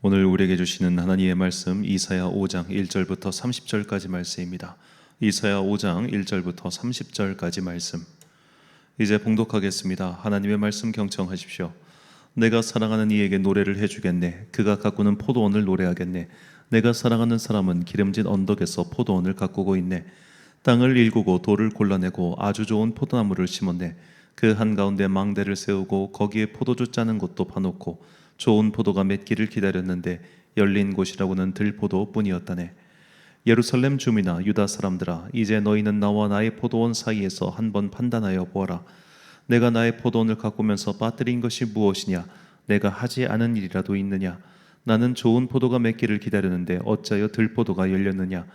오늘 우리에게 주시는 하나님의 말씀 이사야 5장 1절부터 30절까지 말씀입니다. 이사야 5장 1절부터 30절까지 말씀. 이제 봉독하겠습니다. 하나님의 말씀 경청하십시오. 내가 사랑하는 이에게 노래를 해주겠네. 그가 가꾸는 포도원을 노래하겠네. 내가 사랑하는 사람은 기름진 언덕에서 포도원을 가꾸고 있네. 땅을 일구고 돌을 골라내고 아주 좋은 포도나무를 심었네. 그 한가운데 망대를 세우고 거기에 포도주 짜는 곳도 파놓고 좋은 포도가 맺기를 기다렸는데 열린 곳이라고는 들포도뿐이었다네. 예루살렘 주민아, 유다 사람들아, 이제 너희는 나와 나의 포도원 사이에서 한번 판단하여 보아라. 내가 나의 포도원을 가꾸면서 빠뜨린 것이 무엇이냐? 내가 하지 않은 일이라도 있느냐? 나는 좋은 포도가 맺기를 기다렸는데 어찌하여 들포도가 열렸느냐?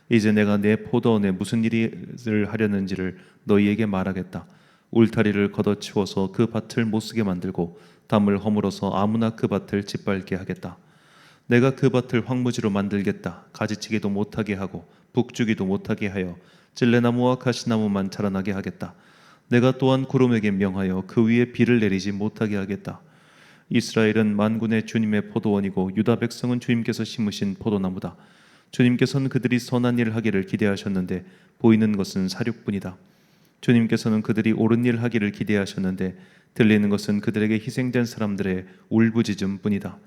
이제 내가 내 포도원에 무슨 일을 하려는지를 너희에게 말하겠다. 울타리를 걷어치워서 그 밭을 못쓰게 만들고 담을 허물어서 아무나 그 밭을 짓밟게 하겠다. 내가 그 밭을 황무지로 만들겠다. 가지치기도 못하게 하고 북주기도 못하게 하여 찔레나무와 가시나무만 자라나게 하겠다. 내가 또한 구름에게 명하여 그 위에 비를 내리지 못하게 하겠다. 이스라엘은 만군의 주님의 포도원이고 유다 백성은 주님께서 심으신 포도나무다. 주님께서는 그들이 선한 일을 하기를 기대하셨는데 보이는 것은 사륙뿐이다. 주님께서는 그들이 옳은 일을 하기를 기대하셨는데 들리는 것은 그들에게 희생된 사람들의 울부짖음뿐이다.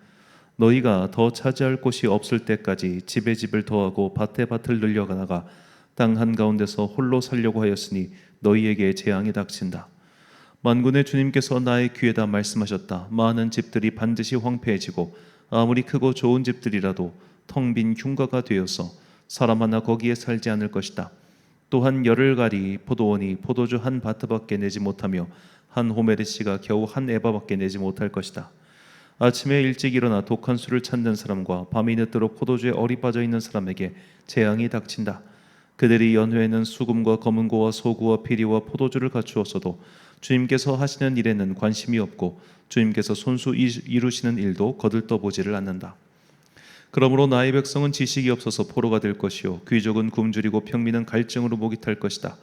너희가 더 차지할 곳이 없을 때까지 집에 집을 더하고 밭에 밭을 늘려가다가 땅 한가운데서 홀로 살려고 하였으니 너희에게 재앙이 닥친다. 만군의 주님께서 나의 귀에다 말씀하셨다. 많은 집들이 반드시 황폐해지고 아무리 크고 좋은 집들이라도 텅 빈 흉가가 되어서 사람 하나 거기에 살지 않을 것이다. 또한 열흘가리 포도원이 포도주 한 바트밖에 내지 못하며 한 호메르시가 겨우 한 에바밖에 내지 못할 것이다. 아침에 일찍 일어나 독한 술을 찾는 사람과 밤이 늦도록 포도주에 얼이 빠져 있는 사람에게 재앙이 닥친다. 그들이 연회에는 수금과 검은고와 소구와 피리와 포도주를 갖추었어도 주님께서 하시는 일에는 관심이 없고 주님께서 손수 이루시는 일도 거들떠보지를 않는다. 그러므로 나의 백성은 지식이 없어서 포로가 될 것이요 귀족은 굶주리고 평민은 갈증으로 목이 탈 것이다.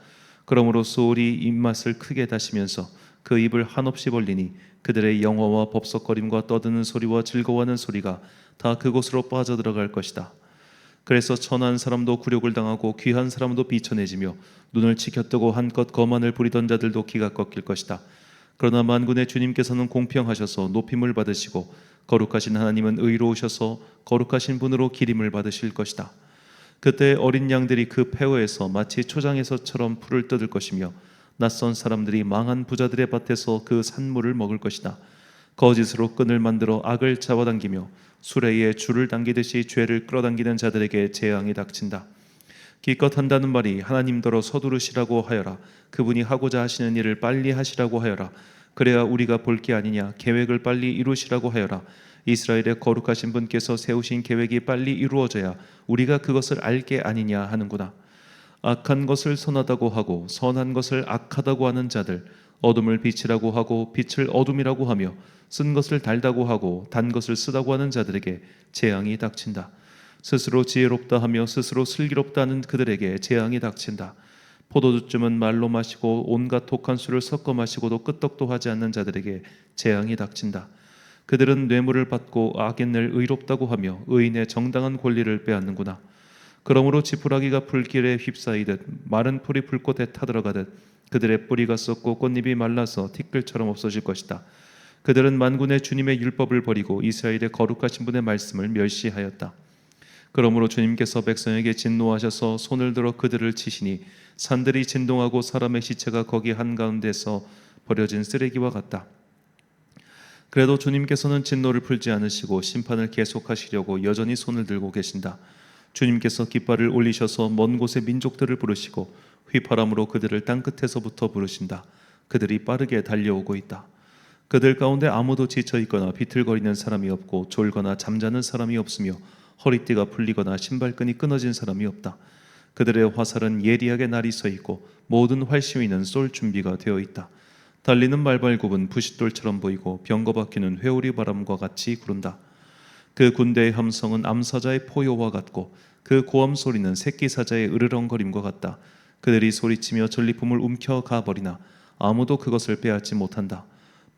그러므로 소울이 입맛을 크게 다시면서 그 입을 한없이 벌리니 그들의 영화와 법석거림과 떠드는 소리와 즐거워하는 소리가 다 그곳으로 빠져들어갈 것이다. 그래서 천한 사람도 굴욕을 당하고 귀한 사람도 비천해지며 눈을 치켜뜨고 한껏 거만을 부리던 자들도 기가 꺾일 것이다. 그러나 만군의 주님께서는 공평하셔서 높임을 받으시고 거룩하신 하나님은 의로우셔서 거룩하신 분으로 기림을 받으실 것이다. 그때 어린 양들이 그 폐허에서 마치 초장에서처럼 풀을 뜯을 것이며 낯선 사람들이 망한 부자들의 밭에서 그 산물을 먹을 것이다. 거짓으로 끈을 만들어 악을 잡아당기며 수레에 줄을 당기듯이 죄를 끌어당기는 자들에게 재앙이 닥친다. 기껏 한다는 말이 하나님더러 서두르시라고 하여라. 그분이 하고자 하시는 일을 빨리 하시라고 하여라. 그래야 우리가 볼 게 아니냐. 계획을 빨리 이루시라고 하여라. 이스라엘의 거룩하신 분께서 세우신 계획이 빨리 이루어져야 우리가 그것을 알 게 아니냐 하는구나. 악한 것을 선하다고 하고 선한 것을 악하다고 하는 자들, 어둠을 빛이라고 하고 빛을 어둠이라고 하며 쓴 것을 달다고 하고 단 것을 쓰다고 하는 자들에게 재앙이 닥친다. 스스로 지혜롭다 하며 스스로 슬기롭다 하는 그들에게 재앙이 닥친다. 포도주쯤은 말로 마시고 온갖 독한 술을 섞어 마시고도 끄떡도 하지 않는 자들에게 재앙이 닥친다. 그들은 뇌물을 받고 악인을 의롭다고 하며 의인의 정당한 권리를 빼앗는구나. 그러므로 지푸라기가 불길에 휩싸이듯 마른 풀이 불꽃에 타들어가듯 그들의 뿌리가 썩고 꽃잎이 말라서 티끌처럼 없어질 것이다. 그들은 만군의 주님의 율법을 버리고 이스라엘의 거룩하신 분의 말씀을 멸시하였다. 그러므로 주님께서 백성에게 진노하셔서 손을 들어 그들을 치시니 산들이 진동하고 사람의 시체가 거기 한가운데서 버려진 쓰레기와 같다. 그래도 주님께서는 진노를 풀지 않으시고 심판을 계속하시려고 여전히 손을 들고 계신다. 주님께서 깃발을 올리셔서 먼 곳의 민족들을 부르시고 휘파람으로 그들을 땅끝에서부터 부르신다. 그들이 빠르게 달려오고 있다. 그들 가운데 아무도 지쳐있거나 비틀거리는 사람이 없고 졸거나 잠자는 사람이 없으며 허리띠가 풀리거나 신발끈이 끊어진 사람이 없다. 그들의 화살은 예리하게 날이 서 있고 모든 활시위는 쏠 준비가 되어 있다. 달리는 말발굽은 부싯돌처럼 보이고 병거바퀴는 회오리 바람과 같이 구른다. 그 군대의 함성은 암사자의 포효와 같고 그 고함 소리는 새끼 사자의 으르렁거림과 같다. 그들이 소리치며 전리품을 움켜가 버리나 아무도 그것을 빼앗지 못한다.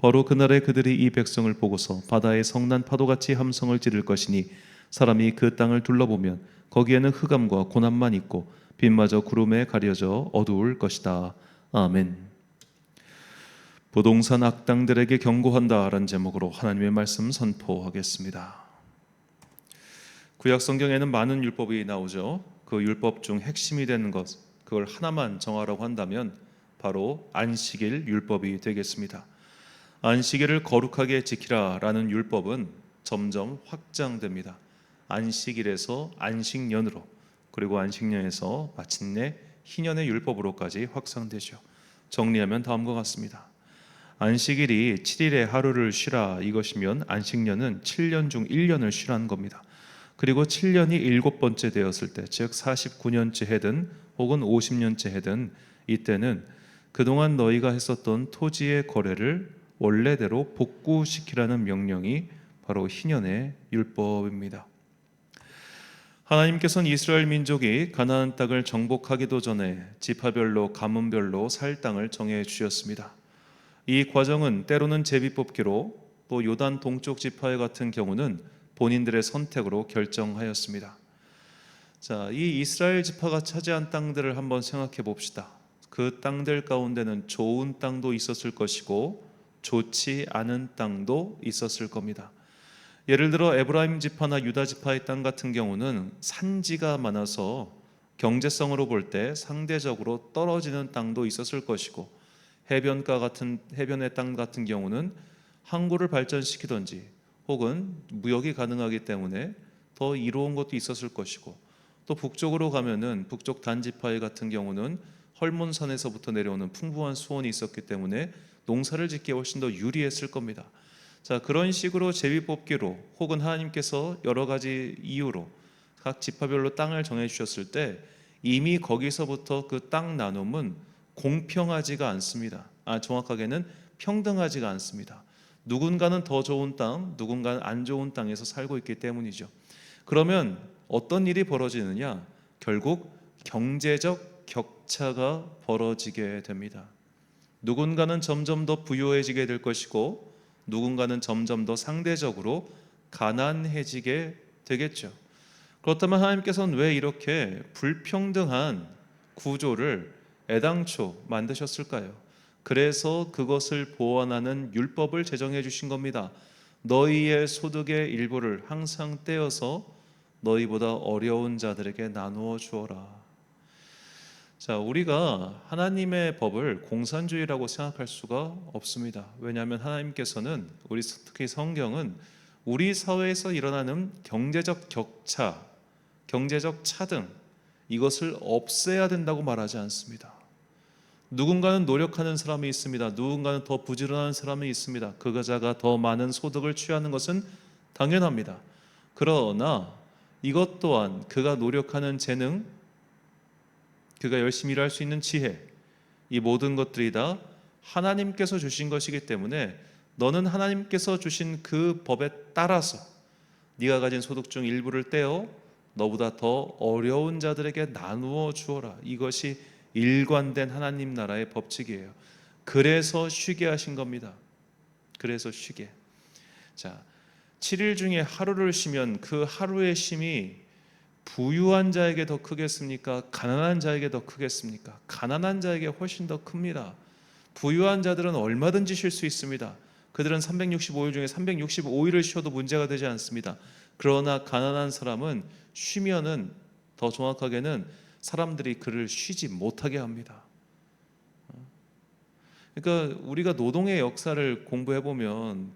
바로 그날에 그들이 이 백성을 보고서 바다의 성난 파도같이 함성을 지를 것이니 사람이 그 땅을 둘러보면 거기에는 흑암과 고난만 있고 빛마저 구름에 가려져 어두울 것이다. 아멘. 부동산 악당들에게 경고한다라는 제목으로 하나님의 말씀 선포하겠습니다. 구약 성경에는 많은 율법이 나오죠. 그 율법 중 핵심이 되는 것, 그걸 하나만 정하라고 한다면 바로 안식일 율법이 되겠습니다. 안식일을 거룩하게 지키라라는 율법은 점점 확장됩니다. 안식일에서 안식년으로, 그리고 안식년에서 마침내 희년의 율법으로까지 확산되죠. 정리하면 다음과 같습니다. 안식일이 7일의 하루를 쉬라 이것이면 안식년은 7년 중 1년을 쉬라는 겁니다. 그리고 7년이 7번째 되었을 때, 즉 49년째 해든 혹은 50년째 해든 이때는 그동안 너희가 했었던 토지의 거래를 원래대로 복구시키라는 명령이 바로 희년의 율법입니다. 하나님께서는 이스라엘 민족이 가나안 땅을 정복하기도 전에 지파별로 가문별로 살 땅을 정해 주셨습니다. 이 과정은 때로는 제비 뽑기로, 또 요단 동쪽 지파 같은 경우는 본인들의 선택으로 결정하였습니다. 자, 이 이스라엘 지파가 차지한 땅들을 한번 생각해 봅시다. 그 땅들 가운데는 좋은 땅도 있었을 것이고 좋지 않은 땅도 있었을 겁니다. 예를 들어 에브라임 지파나 유다 지파의 땅 같은 경우는 산지가 많아서 경제성으로 볼 때 상대적으로 떨어지는 땅도 있었을 것이고, 해변의 땅 같은 경우는 항구를 발전시키든지 혹은 무역이 가능하기 때문에 더 이로운 것도 있었을 것이고, 또 북쪽으로 가면은 북쪽 단지파의 같은 경우는 헐몬산에서부터 내려오는 풍부한 수원이 있었기 때문에 농사를 짓기에 훨씬 더 유리했을 겁니다. 자, 그런 식으로 제비뽑기로 혹은 하나님께서 여러 가지 이유로 각 지파별로 땅을 정해 주셨을 때 이미 거기서부터 그 땅 나눔은 공평하지가 않습니다. 정확하게는 평등하지가 않습니다. 누군가는 더 좋은 땅, 누군가는 안 좋은 땅에서 살고 있기 때문이죠. 그러면 어떤 일이 벌어지느냐? 결국 경제적 격차가 벌어지게 됩니다. 누군가는 점점 더 부유해지게 될 것이고 누군가는 점점 더 상대적으로 가난해지게 되겠죠. 그렇다면 하나님께서는 왜 이렇게 불평등한 구조를 애당초 만드셨을까요? 그래서 그것을 보완하는 율법을 제정해 주신 겁니다. 너희의 소득의 일부를 항상 떼어서 너희보다 어려운 자들에게 나누어 주어라. 자, 우리가 하나님의 법을 공산주의라고 생각할 수가 없습니다. 왜냐하면 하나님께서는, 특히 성경은 우리 사회에서 일어나는 경제적 격차, 경제적 차등, 이것을 없애야 된다고 말하지 않습니다. 누군가는 노력하는 사람이 있습니다. 누군가는 더 부지런한 사람이 있습니다. 그자가 더 많은 소득을 취하는 것은 당연합니다. 그러나 이것 또한 그가 노력하는 재능, 그가 열심히 일할 수 있는 지혜, 이 모든 것들이 다 하나님께서 주신 것이기 때문에 너는 하나님께서 주신 그 법에 따라서 네가 가진 소득 중 일부를 떼어 너보다 더 어려운 자들에게 나누어 주어라. 이것이 일관된 하나님 나라의 법칙이에요. 그래서 쉬게 하신 겁니다. 그래서 쉬게. 자, 7일 중에 하루를 쉬면 그 하루의 쉼이 부유한 자에게 더 크겠습니까? 가난한 자에게 더 크겠습니까? 가난한 자에게 훨씬 더 큽니다. 부유한 자들은 얼마든지 쉴 수 있습니다. 그들은 365일 중에 365일을 쉬어도 문제가 되지 않습니다. 그러나 가난한 사람은 쉬면은, 더 정확하게는 사람들이 그를 쉬지 못하게 합니다. 그러니까 우리가 노동의 역사를 공부해 보면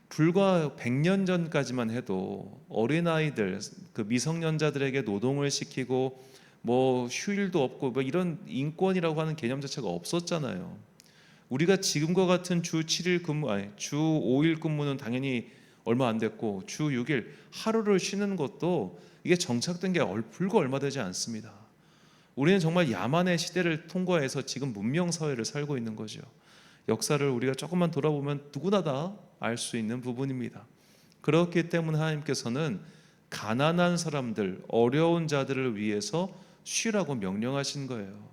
불과 100년 전까지만 해도 어린아이들, 그 미성년자들에게 노동을 시키고 뭐 휴일도 없고 뭐 이런 인권이라고 하는 개념 자체가 없었잖아요. 우리가 지금과 같은 주 7일 근무, 주 5일 근무는 당연히 얼마 안 됐고 주 6일 하루를 쉬는 것도 이게 정착된 게 불과 얼마 되지 않습니다. 우리는 정말 야만의 시대를 통과해서 지금 문명 사회를 살고 있는 거죠. 역사를 우리가 조금만 돌아보면 누구나 다 알 수 있는 부분입니다. 그렇기 때문에 하나님께서는 가난한 사람들, 어려운 자들을 위해서 쉬라고 명령하신 거예요.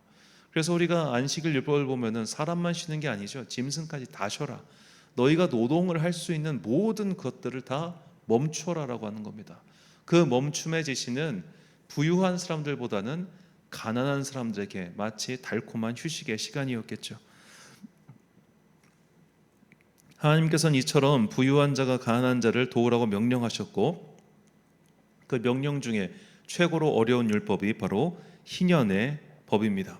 그래서 우리가 안식일 율법을 보면은 사람만 쉬는 게 아니죠. 짐승까지 다 쉬어라. 너희가 노동을 할 수 있는 모든 것들을 다 멈추어라라고 하는 겁니다. 그 멈춤의 지시는 부유한 사람들보다는 가난한 사람들에게 마치 달콤한 휴식의 시간이었겠죠. 하나님께서는 이처럼 부유한 자가 가난한 자를 도우라고 명령하셨고, 그 명령 중에 최고로 어려운 율법이 바로 희년의 법입니다.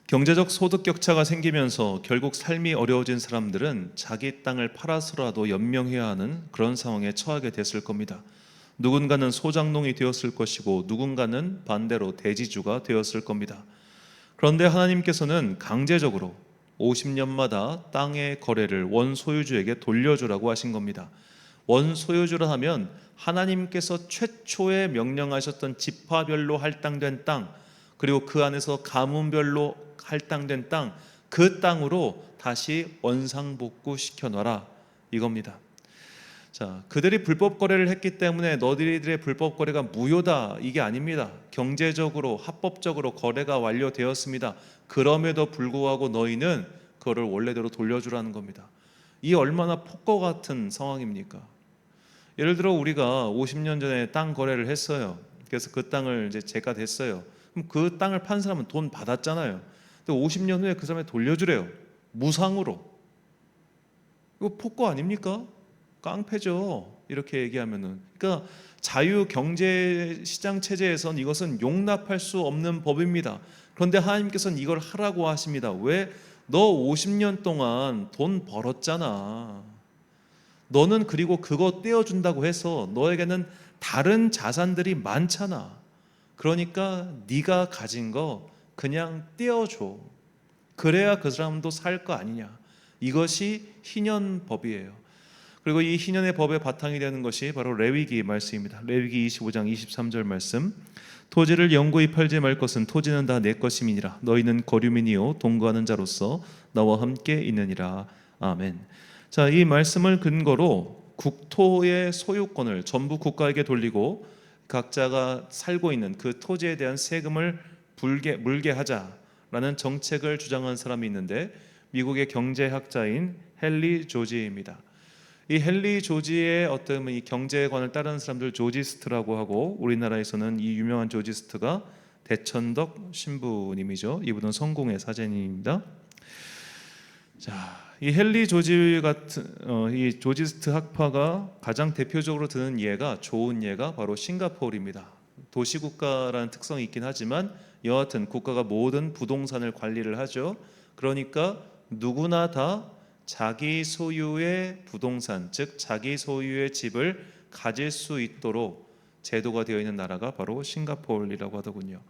경제적 소득 격차가 생기면서 결국 삶이 어려워진 사람들은 자기 땅을 팔아서라도 연명해야 하는 그런 상황에 처하게 됐을 겁니다. 누군가는 소작농이 되었을 것이고 누군가는 반대로 대지주가 되었을 겁니다. 그런데 하나님께서는 강제적으로 50년마다 땅의 거래를 원소유주에게 돌려주라고 하신 겁니다. 원소유주라 하면 하나님께서 최초에 명령하셨던 지파별로 할당된 땅, 그리고 그 안에서 가문별로 할당된 땅, 그 땅으로 다시 원상복구 시켜놔라 이겁니다. 자, 그들이 불법 거래를 했기 때문에 너희들의 불법 거래가 무효다 이게 아닙니다. 경제적으로 합법적으로 거래가 완료되었습니다. 그럼에도 불구하고 너희는 그거를 원래대로 돌려주라는 겁니다. 이 얼마나 폭거 같은 상황입니까? 예를 들어 우리가 50년 전에 땅 거래를 했어요. 그래서 그 땅을 이제 제가 됐어요. 그럼 그 땅을 판 사람은 돈 받았잖아요. 근데 50년 후에 그 사람이 돌려주래요. 무상으로. 이거 폭거 아닙니까? 깡패죠. 이렇게 얘기하면은. 그러니까 자유 경제 시장 체제에선 이것은 용납할 수 없는 법입니다. 그런데 하나님께서는 이걸 하라고 하십니다. 왜? 너 50년 동안 돈 벌었잖아. 너는 그리고 그거 떼어준다고 해서 너에게는 다른 자산들이 많잖아. 그러니까 네가 가진 거 그냥 떼어줘. 그래야 그 사람도 살 거 아니냐. 이것이 희년법이에요. 그리고 이 희년의 법의 바탕이 되는 것이 바로 레위기 말씀입니다. 레위기 25장 23절 말씀. 토지를 영구히 팔지 말 것은 토지는 다 내 것임이니라. 너희는 거류민이요 동거하는 자로서 나와 함께 있느니라. 아멘. 자, 이 말씀을 근거로 국토의 소유권을 전부 국가에게 돌리고 각자가 살고 있는 그 토지에 대한 세금을 물게 하자라는 정책을 주장한 사람이 있는데, 미국의 경제학자인 헨리 조지입니다. 이 헨리 조지의 어떤 이 경제관을 따르는 사람들 조지스트라고 하고, 우리나라에서는 이 유명한 조지스트가 대천덕 신부님이죠. 이분은 성공의 사제님입니다. 자, 이 헨리 조지 같은 이 조지스트 학파가 가장 대표적으로 드는 예가, 좋은 예가 바로 싱가포르입니다. 도시국가라는 특성이 있긴 하지만 여하튼 국가가 모든 부동산을 관리를 하죠. 그러니까 누구나 다 자기 소유의 부동산, 즉 자기 소유의 집을 가질 수 있도록 제도가 되어 있는 나라가 바로 싱가포르라고 하더군요.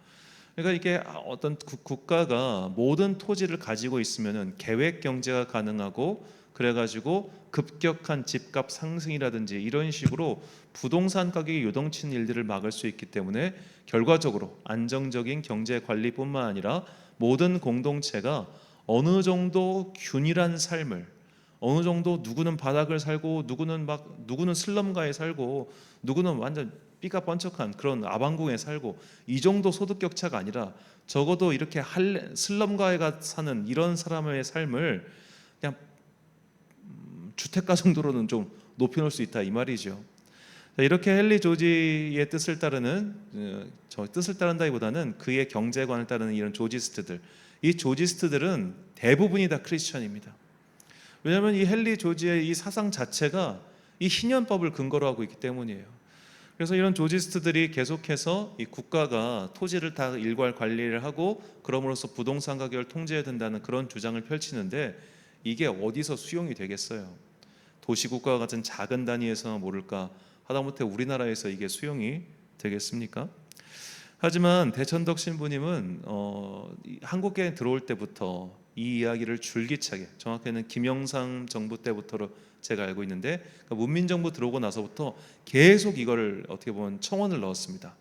그러니까 이게 어떤 국가가 모든 토지를 가지고 있으면은 계획 경제가 가능하고, 그래가지고 급격한 집값 상승이라든지 이런 식으로 부동산 가격이 요동치는 일들을 막을 수 있기 때문에 결과적으로 안정적인 경제 관리뿐만 아니라 모든 공동체가 어느 정도 균일한 삶을, 어느 정도 누구는 바닥을 살고 누구는 슬럼가에 살고 누구는 완전 삐까 번쩍한 그런 아방궁에 살고, 이 정도 소득 격차가 아니라 적어도 이렇게 슬럼가에 사는 이런 사람의 삶을 그냥 주택가 정도로는 좀 높여놓을 수 있다 이 말이죠. 이렇게 헨리 조지의 뜻을 따른다기보다는 그의 경제관을 따르는 이런 조지스트들, 이 조지스트들은 대부분이 다 크리스천입니다. 왜냐하면 이 헨리 조지의 이 사상 자체가 이 희년법을 근거로 하고 있기 때문이에요. 그래서 이런 조지스트들이 계속해서 이 국가가 토지를 다 일괄 관리를 하고 그럼으로써 부동산 가격을 통제해야 된다는 그런 주장을 펼치는데, 이게 어디서 수용이 되겠어요? 도시국가 같은 작은 단위에서나 모를까, 하다못해 우리나라에서 이게 수용이 되겠습니까? 하지만 대천덕 신부님은 한국에 들어올 때부터 이 이야기를 줄기차게, 정확히는 김영삼 정부 때부터 제가 알고 있는데, 그러니까 문민정부 들어오고 나서부터 계속 이거를 어떻게 보면 청원을 넣었습니다.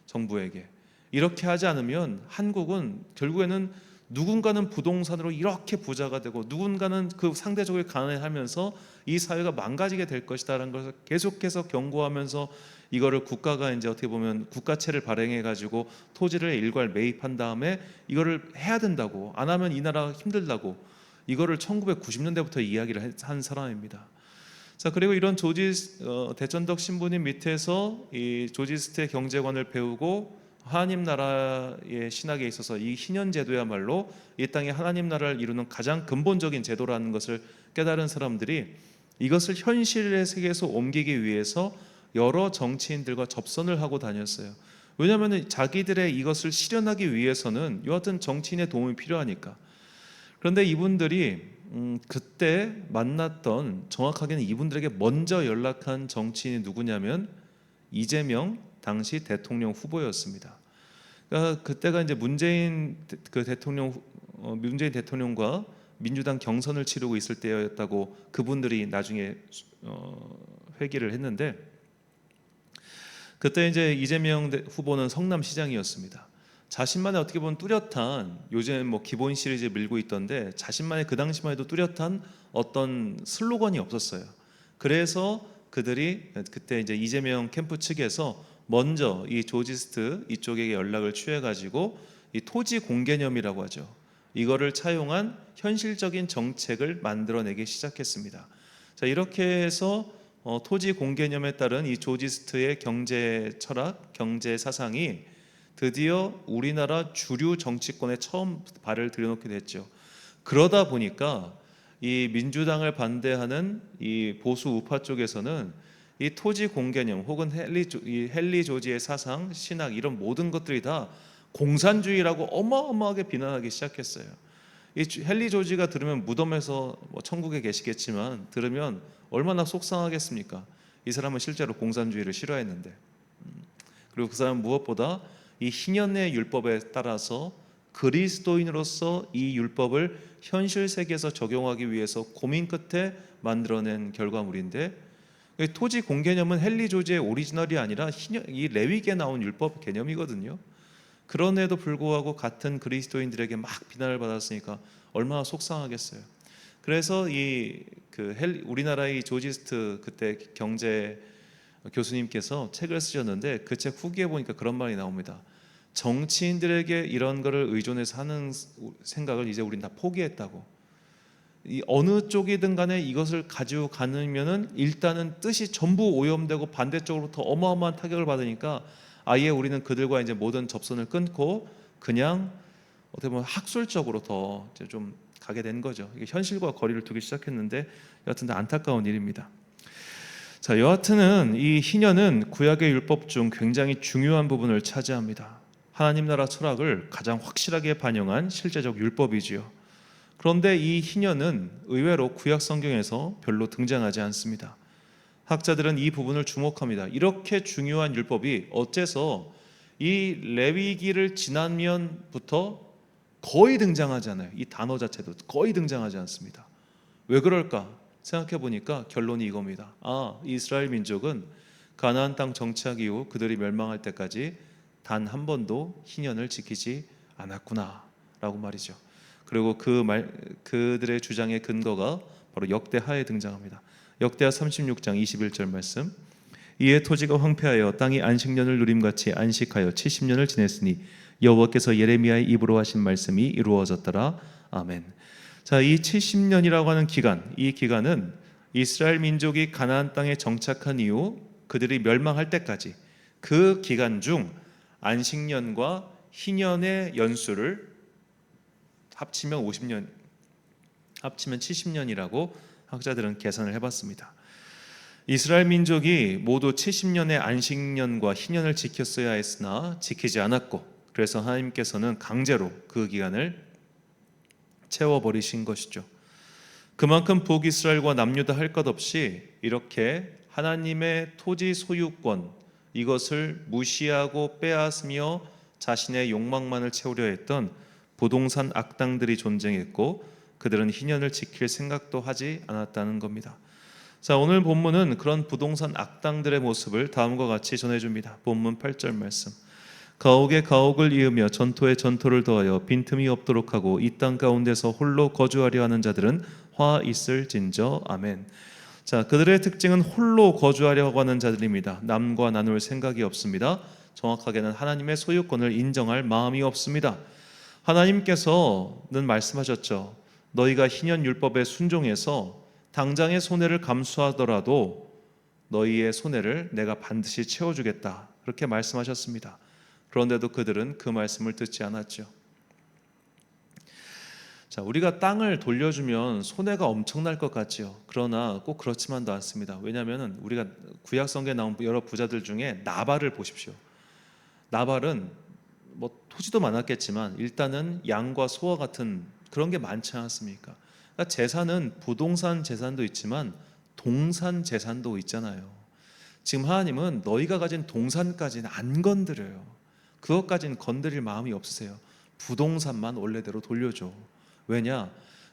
정부에게. 이렇게 하지 않으면 한국은 결국에는 누군가는 부동산으로 이렇게 부자가 되고 누군가는 그 상대적으로 가난해하면서 이 사회가 망가지게 될 것이다라는 것을 계속해서 경고하면서, 이거를 국가가 이제 어떻게 보면 국가채를 발행해 가지고 토지를 일괄 매입한 다음에 이거를 해야 된다고, 안 하면 이 나라가 힘들다고, 이거를 1990년대부터 이야기를 한 사람입니다. 자, 그리고 이런 대천덕 신부님 밑에서 이 조지스트의 경제관을 배우고 하나님 나라의 신학에 있어서 이 희년 제도야말로 이 땅에 하나님 나라를 이루는 가장 근본적인 제도라는 것을 깨달은 사람들이 이것을 현실의 세계에서 옮기기 위해서 여러 정치인들과 접선을 하고 다녔어요. 왜냐하면 자기들의 이것을 실현하기 위해서는 여하튼 정치인의 도움이 필요하니까. 그런데 이분들이 그때 만났던, 정확하게는 이분들에게 먼저 연락한 정치인이 누구냐면 이재명 당시 대통령 후보였습니다. 그러니까 그때가 이제 문재인 대통령과 민주당 경선을 치르고 있을 때였다고 그분들이 나중에 회기를 했는데, 그때 이제 이재명 후보는 성남시장이었습니다. 자신만의 어떻게 보면 뚜렷한, 요즘 뭐 기본 시리즈 밀고 있던데 자신만의 그 당시만 해도 뚜렷한 어떤 슬로건이 없었어요. 그래서 그들이 그때 이제 이재명 캠프 측에서 먼저 이 조지스트 이쪽에게 연락을 취해 가지고 이 토지 공개념이라고 하죠. 이거를 차용한 현실적인 정책을 만들어내기 시작했습니다. 자, 이렇게 해서 토지 공개념에 따른 이 조지스트의 경제 철학, 경제 사상이 드디어 우리나라 주류 정치권에 처음 발을 들여놓게 됐죠. 그러다 보니까 이 민주당을 반대하는 이 보수 우파 쪽에서는 이 토지 공개념 혹은 헨리 조지의 사상, 신학, 이런 모든 것들이 다 공산주의라고 어마어마하게 비난하기 시작했어요. 이 헨리 조지가 들으면 무덤에서 뭐 천국에 계시겠지만 들으면 얼마나 속상하겠습니까? 이 사람은 실제로 공산주의를 싫어했는데, 그리고 그 사람은 무엇보다 이 희년의 율법에 따라서 그리스도인으로서 이 율법을 현실 세계에서 적용하기 위해서 고민 끝에 만들어낸 결과물인데, 토지 공개념은 헨리 조지의 오리지널이 아니라 이 레위기에 나온 율법 개념이거든요. 그런데도 불구하고 같은 그리스도인들에게 막 비난을 받았으니까 얼마나 속상하겠어요. 그래서 우리나라의 조지스트 그때 경제 교수님께서 책을 쓰셨는데 그 책 후기에 보니까 그런 말이 나옵니다. 정치인들에게 이런 거를 의존해서 하는 생각을 이제 우린 다 포기했다고. 이 어느 쪽이든 간에 이것을 가지고 가면은 일단은 뜻이 전부 오염되고 반대쪽으로 더 어마어마한 타격을 받으니까 아예 우리는 그들과 이제 모든 접선을 끊고 그냥 어떻게 보면 학술적으로 더 좀 가게 된 거죠. 이게 현실과 거리를 두기 시작했는데 여하튼 안타까운 일입니다. 자, 여하튼은 이 희년은 구약의 율법 중 굉장히 중요한 부분을 차지합니다. 하나님 나라 철학을 가장 확실하게 반영한 실제적 율법이지요. 그런데 이 희년은 의외로 구약 성경에서 별로 등장하지 않습니다. 학자들은 이 부분을 주목합니다. 이렇게 중요한 율법이 어째서 이 레위기를 지나면부터 거의 등장하지 않아요. 이 단어 자체도 거의 등장하지 않습니다. 왜 그럴까 생각해 보니까 결론이 이겁니다. 이스라엘 민족은 가나안 땅 정착 이후 그들이 멸망할 때까지 단 한 번도 희년을 지키지 않았구나 라고 말이죠. 그리고 그들의 주장의 근거가 바로 역대하에 등장합니다. 역대하 36장 21절 말씀. 이에 토지가 황폐하여 땅이 안식년을 누림같이 안식하여 70년을 지냈으니 여호와께서 예레미야의 입으로 하신 말씀이 이루어졌더라. 아멘. 자, 이 70년이라고 하는 기간, 이 기간은 이스라엘 민족이 가나안 땅에 정착한 이후 그들이 멸망할 때까지 그 기간 중 안식년과 희년의 연수를 합치면 50년, 합치면 70년이라고 학자들은 계산을 해봤습니다. 이스라엘 민족이 모두 70년의 안식년과 희년을 지켰어야 했으나 지키지 않았고, 그래서 하나님께서는 강제로 그 기간을 채워버리신 것이죠. 그만큼 북이스라엘과 남유다 할 것 없이 이렇게 하나님의 토지 소유권, 이것을 무시하고 빼앗으며 자신의 욕망만을 채우려 했던 부동산 악당들이 존재했고, 그들은 희년을 지킬 생각도 하지 않았다는 겁니다. 자, 오늘 본문은 그런 부동산 악당들의 모습을 다음과 같이 전해줍니다. 본문 8절 말씀. 가옥에 가옥을 이으며 전토에 전토를 더하여 빈틈이 없도록 하고 이 땅 가운데서 홀로 거주하려 하는 자들은 화 있을진저. 아멘. 자, 그들의 특징은 홀로 거주하려고 하는 자들입니다. 남과 나눌 생각이 없습니다. 정확하게는 하나님의 소유권을 인정할 마음이 없습니다. 하나님께서는 말씀하셨죠. 너희가 희년 율법에 순종해서 당장의 손해를 감수하더라도 너희의 손해를 내가 반드시 채워주겠다, 그렇게 말씀하셨습니다. 그런데도 그들은 그 말씀을 듣지 않았죠. 자, 우리가 땅을 돌려주면 손해가 엄청날 것 같지요. 그러나 꼭 그렇지만도 않습니다. 왜냐하면 우리가 구약 성경에 나온 여러 부자들 중에 나발을 보십시오. 나발은 뭐 토지도 많았겠지만 일단은 양과 소와 같은 그런 게 많지 않았습니까? 그러니까 재산은 부동산 재산도 있지만 동산 재산도 있잖아요. 지금 하나님은 너희가 가진 동산까지는 안 건드려요. 그것까지는 건드릴 마음이 없으세요. 부동산만 원래대로 돌려줘. 왜냐?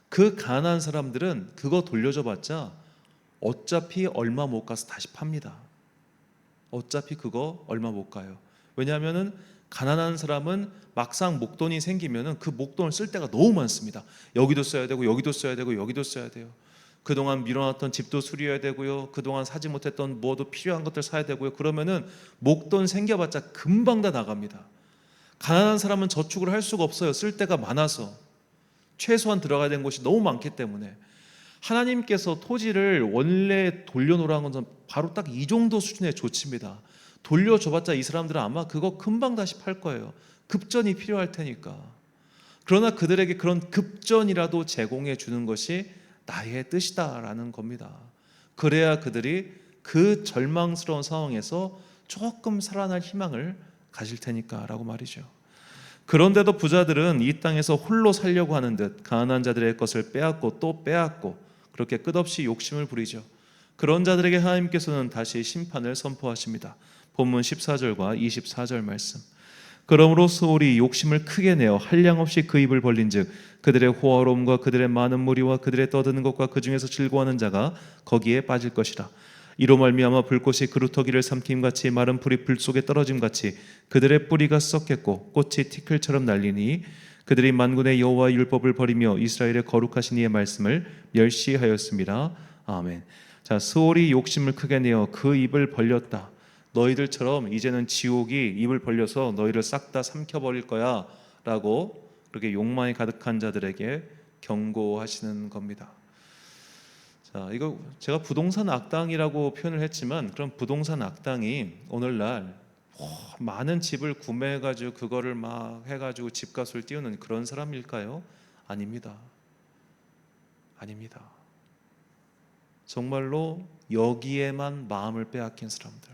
그 가난한 사람들은 그거 돌려줘봤자 어차피 얼마 못 가서 다시 팝니다. 어차피 그거 얼마 못 가요. 왜냐하면은 가난한 사람은 막상 목돈이 생기면은 그 목돈을 쓸 때가 너무 많습니다. 여기도 써야 되고 여기도 써야 되고 여기도 써야 돼요. 그동안 밀어놨던 집도 수리해야 되고요. 그동안 사지 못했던 뭐도 필요한 것들 사야 되고요. 그러면은 목돈 생겨봤자 금방 다 나갑니다. 가난한 사람은 저축을 할 수가 없어요. 쓸 데가 많아서. 최소한 들어가야 되는 곳이 너무 많기 때문에. 하나님께서 토지를 원래 돌려놓으라는 것은 바로 딱 이 정도 수준의 조치입니다. 돌려줘봤자 이 사람들은 아마 그거 금방 다시 팔 거예요. 급전이 필요할 테니까. 그러나 그들에게 그런 급전이라도 제공해 주는 것이 나의 뜻이다라는 겁니다. 그래야 그들이 그 절망스러운 상황에서 조금 살아날 희망을 가질 테니까 라고 말이죠. 그런데도 부자들은 이 땅에서 홀로 살려고 하는 듯 가난한 자들의 것을 빼앗고 또 빼앗고 그렇게 끝없이 욕심을 부리죠. 그런 자들에게 하나님께서는 다시 심판을 선포하십니다. 본문 14절과 24절 말씀. 그러므로 스올이 욕심을 크게 내어 한량없이 그 입을 벌린즉 그들의 호화로움과 그들의 많은 무리와 그들의 떠드는 것과 그 중에서 즐거워하는 자가 거기에 빠질 것이라. 이로 말미암아 불꽃이 그루터기를 삼킴같이 마른 풀이 불 속에 떨어짐같이 그들의 뿌리가 썩겠고 꽃이 티끌처럼 날리니 그들이 만군의 여호와의 율법을 버리며 이스라엘의 거룩하신 이의 말씀을 멸시하였습니다. 아멘. 자, 스올이 욕심을 크게 내어 그 입을 벌렸다. 너희들처럼 이제는 지옥이 입을 벌려서 너희를 싹 다 삼켜버릴 거야 라고 그렇게 욕망이 가득한 자들에게 경고하시는 겁니다. 자, 이거 제가 부동산 악당이라고 표현을 했지만 그럼 부동산 악당이 오늘날 많은 집을 구매해가지고 그거를 막 해가지고 집값을 띄우는 그런 사람일까요? 아닙니다. 아닙니다. 정말로 여기에만 마음을 빼앗긴 사람들,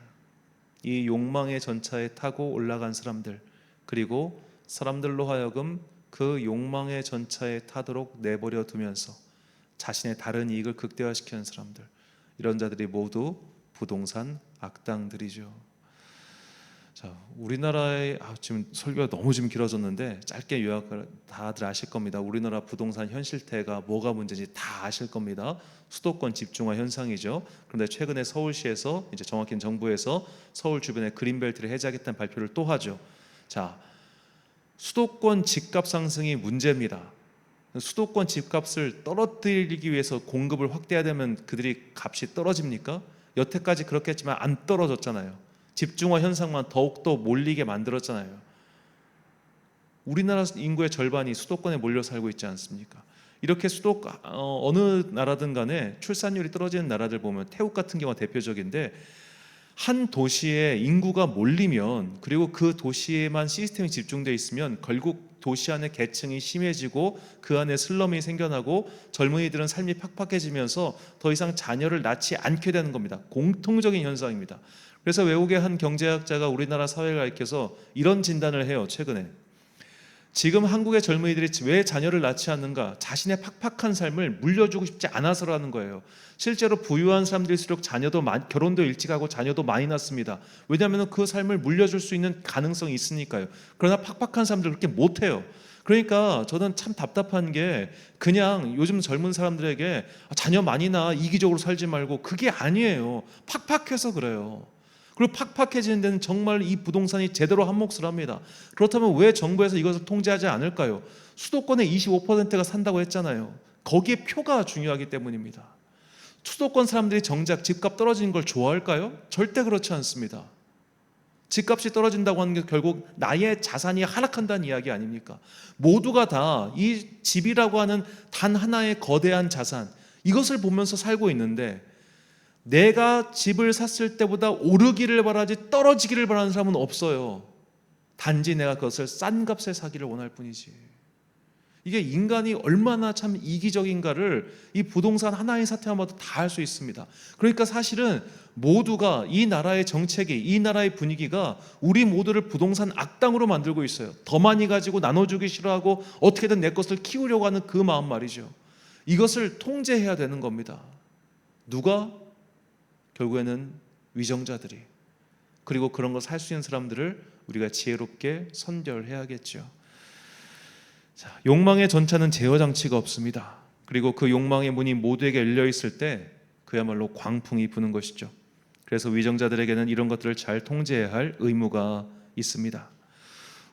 이 욕망의 전차에 타고 올라간 사람들, 그리고 사람들로 하여금 그 욕망의 전차에 타도록 내버려 두면서 자신의 다른 이익을 극대화시키는 사람들, 이런 자들이 모두 부동산 악당들이죠. 자, 우리나라의 지금 설교가 너무 지금 길어졌는데 짧게 요약을 다들 아실 겁니다. 우리나라 부동산 현실태가 뭐가 문제인지 다 아실 겁니다. 수도권 집중화 현상이죠. 그런데 최근에 서울시에서 이제 정확히는 정부에서 서울 주변에 그린벨트를 해제하겠다는 발표를 또 하죠. 자, 수도권 집값 상승이 문제입니다. 수도권 집값을 떨어뜨리기 위해서 공급을 확대해야 되면 그들이 값이 떨어집니까? 여태까지 그렇게 했지만 안 떨어졌잖아요. 집중화 현상만 더욱더 몰리게 만들었잖아요. 우리나라 인구의 절반이 수도권에 몰려 살고 있지 않습니까? 이렇게 어느 나라든 간에 출산율이 떨어지는 나라들 보면 태국 같은 경우가 대표적인데, 한 도시에 인구가 몰리면, 그리고 그 도시에만 시스템이 집중되어 있으면 결국 도시 안에 계층이 심해지고 그 안에 슬럼이 생겨나고 젊은이들은 삶이 팍팍해지면서 더 이상 자녀를 낳지 않게 되는 겁니다. 공통적인 현상입니다. 그래서 외국의 한 경제학자가 우리나라 사회를 가리켜서 이런 진단을 해요. 최근에 지금 한국의 젊은이들이 왜 자녀를 낳지 않는가? 자신의 팍팍한 삶을 물려주고 싶지 않아서라는 거예요. 실제로 부유한 사람들일수록 결혼도 일찍 하고 자녀도 많이 낳습니다. 왜냐하면 그 삶을 물려줄 수 있는 가능성이 있으니까요. 그러나 팍팍한 사람들 그렇게 못해요. 그러니까 저는 참 답답한 게, 그냥 요즘 젊은 사람들에게 자녀 많이 낳아 이기적으로 살지 말고, 그게 아니에요. 팍팍해서 그래요. 그리고 팍팍해지는 데는 정말 이 부동산이 제대로 한 몫을 합니다. 그렇다면 왜 정부에서 이것을 통제하지 않을까요? 수도권의 25%가 산다고 했잖아요. 거기에 표가 중요하기 때문입니다. 수도권 사람들이 정작 집값 떨어지는 걸 좋아할까요? 절대 그렇지 않습니다. 집값이 떨어진다고 하는 게 결국 나의 자산이 하락한다는 이야기 아닙니까? 모두가 다 이 집이라고 하는 단 하나의 거대한 자산, 이것을 보면서 살고 있는데, 내가 집을 샀을 때보다 오르기를 바라지 떨어지기를 바라는 사람은 없어요. 단지 내가 그것을 싼 값에 사기를 원할 뿐이지. 이게 인간이 얼마나 참 이기적인가를 이 부동산 하나의 사태만 봐도 다 알 수 있습니다. 그러니까 사실은 모두가 이 나라의 정책이, 이 나라의 분위기가 우리 모두를 부동산 악당으로 만들고 있어요. 더 많이 가지고 나눠주기 싫어하고 어떻게든 내 것을 키우려고 하는 그 마음 말이죠. 이것을 통제해야 되는 겁니다. 누가? 결국에는 위정자들이. 그리고 그런 걸 살 수 있는 사람들을 우리가 지혜롭게 선별해야겠죠. 자, 욕망의 전차는 제어 장치가 없습니다. 그리고 그 욕망의 문이 모두에게 열려 있을 때 그야말로 광풍이 부는 것이죠. 그래서 위정자들에게는 이런 것들을 잘 통제해야 할 의무가 있습니다.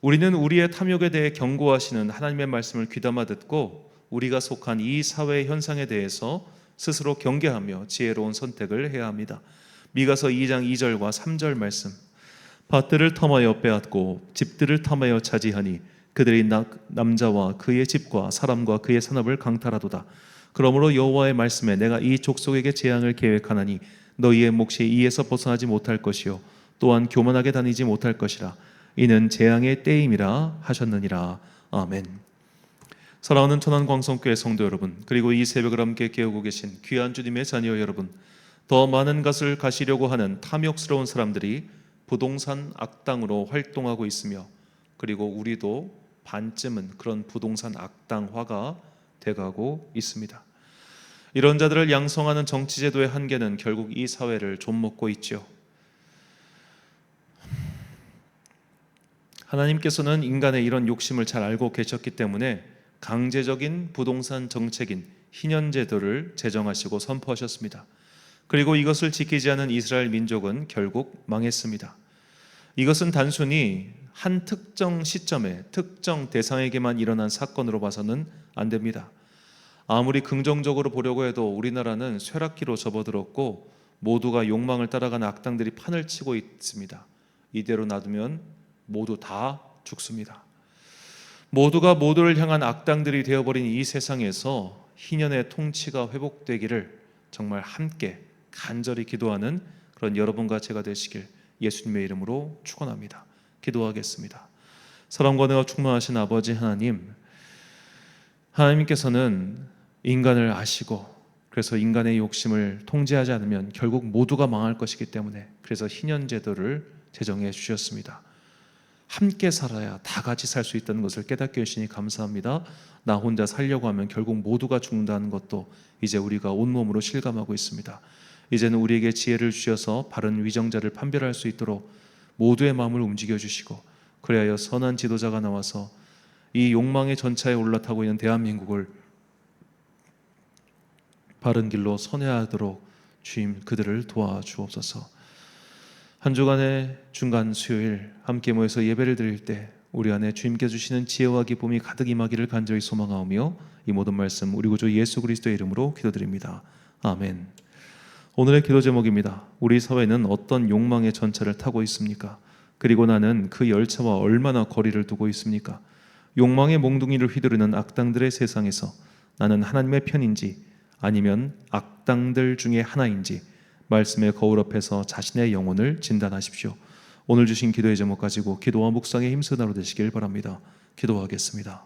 우리는 우리의 탐욕에 대해 경고하시는 하나님의 말씀을 귀담아 듣고 우리가 속한 이 사회의 현상에 대해서 스스로 경계하며 지혜로운 선택을 해야 합니다. 미가서 2장 2절과 3절 말씀. 밭들을 탐하여 빼앗고 집들을 탐하여 차지하니 그들이 남자와 그의 집과 사람과 그의 산업을 강탈하도다. 그러므로 여호와의 말씀에 내가 이 족속에게 재앙을 계획하나니 너희의 몫이 이에서 벗어나지 못할 것이요 또한 교만하게 다니지 못할 것이라. 이는 재앙의 때임이라 하셨느니라. 아멘. 사랑하는 천안광성교회 성도 여러분, 그리고 이 새벽을 함께 깨우고 계신 귀한 주님의 자녀 여러분, 더 많은 것을 가시려고 하는 탐욕스러운 사람들이 부동산 악당으로 활동하고 있으며, 그리고 우리도 반쯤은 그런 부동산 악당화가 돼가고 있습니다. 이런 자들을 양성하는 정치제도의 한계는 결국 이 사회를 좀먹고 있죠. 하나님께서는 인간의 이런 욕심을 잘 알고 계셨기 때문에 강제적인 부동산 정책인 희년제도를 제정하시고 선포하셨습니다. 그리고 이것을 지키지 않은 이스라엘 민족은 결국 망했습니다. 이것은 단순히 한 특정 시점에 특정 대상에게만 일어난 사건으로 봐서는 안 됩니다. 아무리 긍정적으로 보려고 해도 우리나라는 쇠락기로 접어들었고 모두가 욕망을 따라가는 악당들이 판을 치고 있습니다. 이대로 놔두면 모두 다 죽습니다. 모두가 모두를 향한 악당들이 되어버린 이 세상에서 희년의 통치가 회복되기를 정말 함께 간절히 기도하는 그런 여러분과 제가 되시길 예수님의 이름으로 축원합니다. 기도하겠습니다. 사랑과 은혜가 충만하신 아버지 하나님, 하나님께서는 인간을 아시고 그래서 인간의 욕심을 통제하지 않으면 결국 모두가 망할 것이기 때문에 그래서 희년제도를 제정해 주셨습니다. 함께 살아야 다 같이 살 수 있다는 것을 깨닫게 해주시니 감사합니다. 나 혼자 살려고 하면 결국 모두가 죽는다는 것도 이제 우리가 온몸으로 실감하고 있습니다. 이제는 우리에게 지혜를 주셔서 바른 위정자를 판별할 수 있도록 모두의 마음을 움직여 주시고, 그리하여 선한 지도자가 나와서 이 욕망의 전차에 올라타고 있는 대한민국을 바른 길로 선회하도록 주님 그들을 도와주옵소서. 한 주간의 중간 수요일 함께 모여서 예배를 드릴 때 우리 안에 주님께 주시는 지혜와 기쁨이 가득 임하기를 간절히 소망하오며 이 모든 말씀 우리 구주 예수 그리스도의 이름으로 기도드립니다. 아멘. 오늘의 기도 제목입니다. 우리 사회는 어떤 욕망의 전차를 타고 있습니까? 그리고 나는 그 열차와 얼마나 거리를 두고 있습니까? 욕망의 몽둥이를 휘두르는 악당들의 세상에서 나는 하나님의 편인지 아니면 악당들 중에 하나인지 말씀의 거울 앞에서 자신의 영혼을 진단하십시오. 오늘 주신 기도의 제목 가지고 기도와 묵상에 힘쓰는 하루 되시길 바랍니다. 기도하겠습니다.